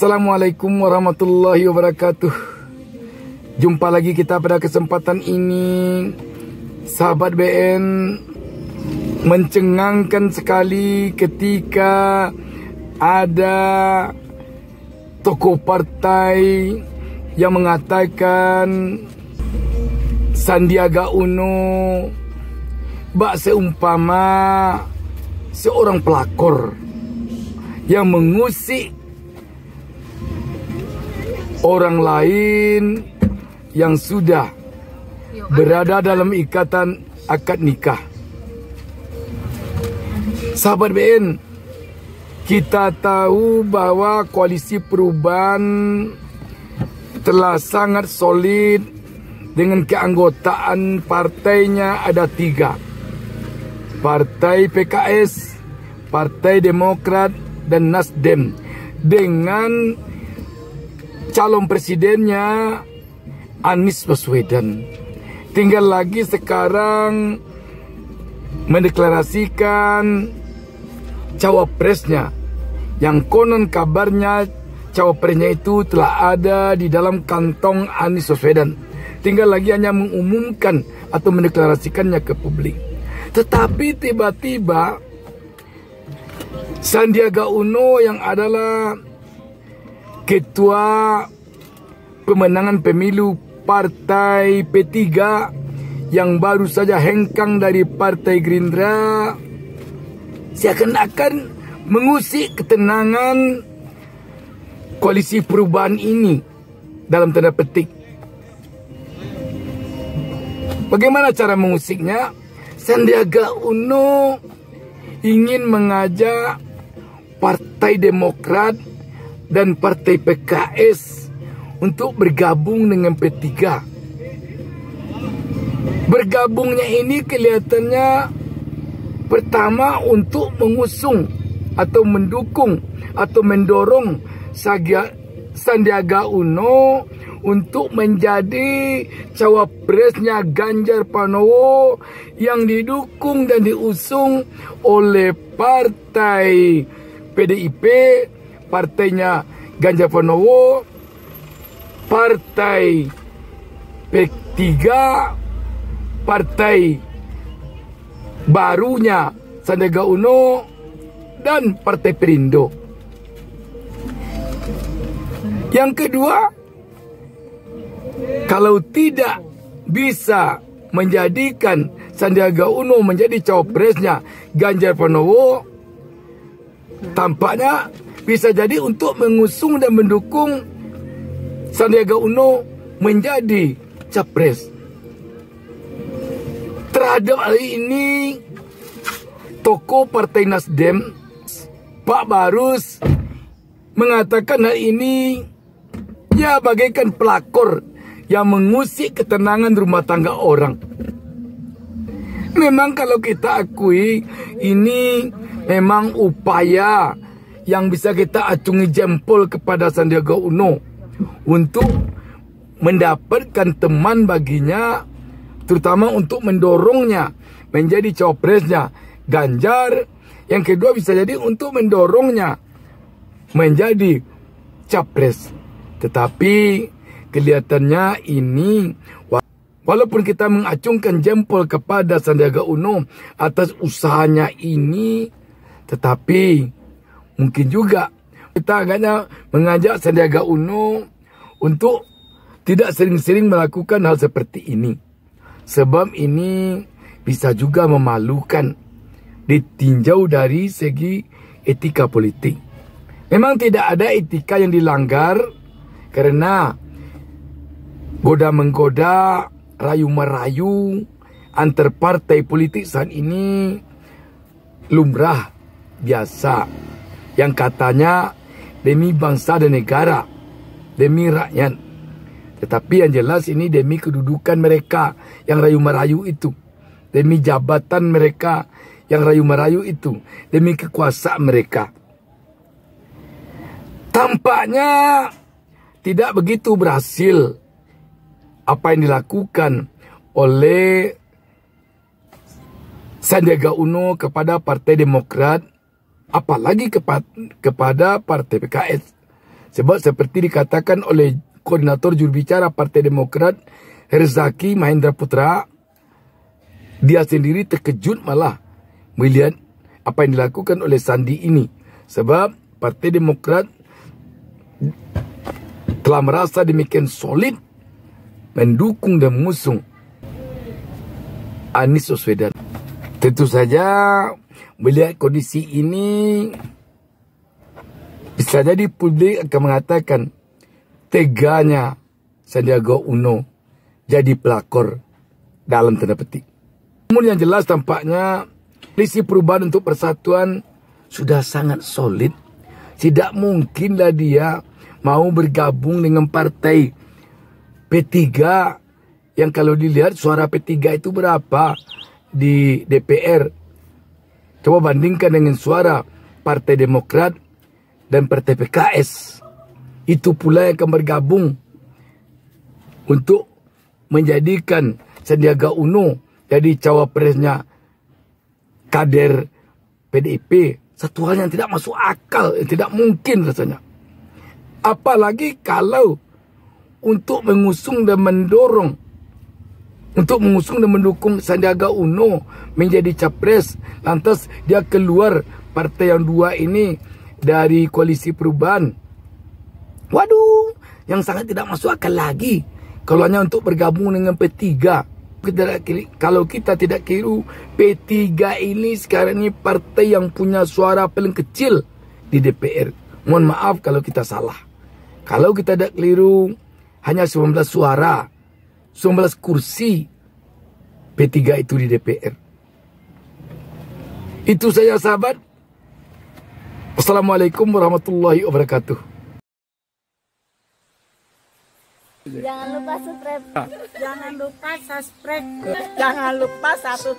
Assalamualaikum warahmatullahi wabarakatuh. Jumpa lagi kita pada kesempatan ini. Sahabat BN, mencengangkan sekali ketika ada tokoh partai yang mengatakan Sandiaga Uno bak seumpama seorang pelakor yang mengusik orang lain yang sudah berada dalam ikatan akad nikah. Sahabat BN, kita tahu bahwa koalisi perubahan telah sangat solid dengan keanggotaan partainya ada 3. Partai PKS, Partai Demokrat, dan Nasdem. Dengan calon presidennya Anies Baswedan. Tinggal lagi sekarang mendeklarasikan cawapresnya, yang konon kabarnya cawapresnya itu telah ada di dalam kantong Anies Baswedan. Tinggal lagi hanya mengumumkan atau mendeklarasikannya ke publik. Tetapi tiba-tiba Sandiaga Uno yang adalah ketua pemenangan pemilu Partai P3 yang baru saja hengkang dari Partai Gerindra, seakan-akan mengusik ketenangan koalisi perubahan ini dalam tanda petik. Bagaimana cara mengusiknya? Sandiaga Uno ingin mengajak Partai Demokrat dan Partai PKS untuk bergabung dengan P3. Bergabungnya ini kelihatannya pertama untuk mengusung atau mendukung atau mendorong Sandiaga Uno untuk menjadi cawapresnya Ganjar Pranowo yang didukung dan diusung oleh partai PDIP, partainya Ganjar Pranowo, partai P3, partai barunya Sandiaga Uno, dan partai Perindo. Yang kedua, kalau tidak bisa menjadikan Sandiaga Uno menjadi cawapresnya Ganjar Pranowo, tampaknya bisa jadi untuk mengusung dan mendukung Sandiaga Uno menjadi capres. Terhadap hal ini, tokoh Partai Nasdem, Pak Barus, mengatakan hal ini ya bagaikan pelakor yang mengusik ketenangan rumah tangga orang. Memang kalau kita akui, ini memang upaya yang bisa kita acungi jempol kepada Sandiaga Uno untuk mendapatkan teman baginya, terutama untuk mendorongnya menjadi cawapresnya Ganjar. Yang kedua bisa jadi untuk mendorongnya menjadi capres. Tetapi kelihatannya ini, walaupun kita mengacungkan jempol kepada Sandiaga Uno atas usahanya ini, tetapi mungkin juga kita agaknya mengajak Sandiaga Uno untuk tidak sering-sering melakukan hal seperti ini. Sebab ini bisa juga memalukan ditinjau dari segi etika politik. Memang tidak ada etika yang dilanggar, karena goda-menggoda, rayu-merayu antar partai politik saat ini lumrah biasa, yang katanya demi bangsa dan negara, demi rakyat. Tetapi yang jelas ini demi kedudukan mereka yang rayu-merayu itu, demi jabatan mereka yang rayu-merayu itu, demi kekuasaan mereka. Tampaknya tidak begitu berhasil apa yang dilakukan oleh Sandiaga Uno kepada Partai Demokrat, apalagi kepada Partai PKS. Sebab seperti dikatakan oleh koordinator juru bicara Partai Demokrat Herzaki Mahendra Putra, dia sendiri terkejut malah melihat apa yang dilakukan oleh Sandi ini. Sebab Partai Demokrat telah merasa demikian solid mendukung dan mengusung Anies Baswedan. Tentu saja melihat kondisi ini, bisa jadi publik akan mengatakan teganya Sandiaga Uno jadi pelakor dalam tanda petik. Namun yang jelas tampaknya Koalisi Perubahan untuk Persatuan sudah sangat solid. Tidak mungkinlah dia mau bergabung dengan partai P3 yang kalau dilihat suara P3 itu berapa di DPR. Coba bandingkan dengan suara Partai Demokrat dan Partai PKS. Itu pula yang akan bergabung untuk menjadikan Sandiaga Uno jadi cawapresnya kader PDIP. Satu hal yang tidak masuk akal, yang tidak mungkin rasanya. Apalagi kalau untuk mengusung dan mendorong, untuk mengusung dan mendukung Sandiaga Uno menjadi capres, lantas dia keluar partai yang dua ini dari Koalisi Perubahan. Waduh, yang sangat tidak masuk akal lagi. Kalau hanya untuk bergabung dengan P3. Kalau kita tidak keliru, P3 ini sekarang ini partai yang punya suara paling kecil di DPR. Mohon maaf kalau kita salah. Kalau kita tidak keliru, hanya 19 suara, 19 kursi P3 itu di DPR. Itu saja sahabat. Assalamualaikum warahmatullahi wabarakatuh. Jangan lupa subscribe. Jangan lupa subscribe. Jangan lupa satu